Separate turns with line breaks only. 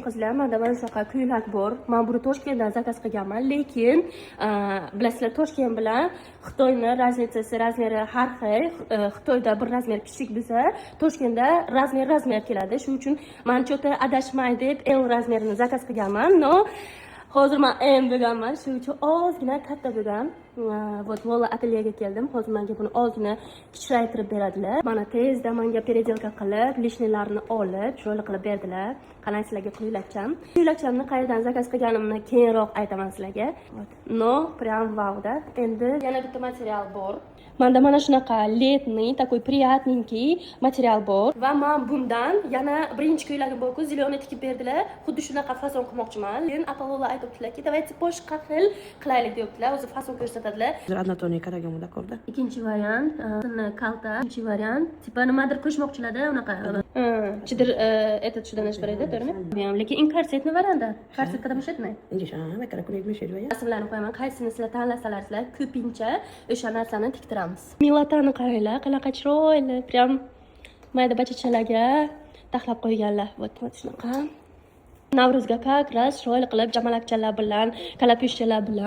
Qizlar, menda mana shunaqa ko'ylak bor. Men buni Toshkentdan zakaz qilganman, lekin bilasizlar, Toshkent bilan Xitoyni razmeri har xil. Xitoyda bir razmer kichik bo'lsa, Toshkentda razmer keladi. Shuning uchun men cho'ta adashmay deb L razmerini zakaz qilganman. No, hozir men M bo'lganman, shuning uchun ozgina katta bo'lgan. Вот, Vola atelyega keldim. Hozir menga buni ozgina kichraytirib beradilar. Mana tezda menga peredelka qilib, lishnilarni olib, chiroyli qilib berdilar. Qanday sizlarga ko'ylakcham. Ko'ylakchamni qayerdan zakaz qilganimni keyinroq aytaman sizlarga. No, прям vauda. Endi yana bitta material bor. Menda mana shunaqa letniy, такой приятненький material bor va men bundan yana birinchi ko'ylagim bor-ku, ziloni tikib berdilar. Xuddi shunaqa fason qilmoqchiman. Lekin Apollo aytibdilar-ki, давайте boshqa xil qilaylik deyaptilar. O'zi fason ko'rsatadilar.
Однотонный karagam d'accord-da.
Ikkinchi variant, kalta. Ikkinchi variant, tipa nimadir qo'shmoqchilar-da, unaqa. Chidir этот сюда наш береді, to'g'rimi? Lekin inkorsetni variantda. Korsetka demishadimi?
Ingish, va karakulik meshedva.
Rasmlarni qo'yaman. Qaysini sizlar tanlasalarsizlar, ko'pincha o'sha narsani tiktiramiz. Milotani qaranglar, qanaqa chiroyli, прям mayda bachachalarga taxlab qo'yganlar. Вот shunaqa. Navruzga как раз chiroyli qilib jamalakchalar bilan, kalapyushchalar bilan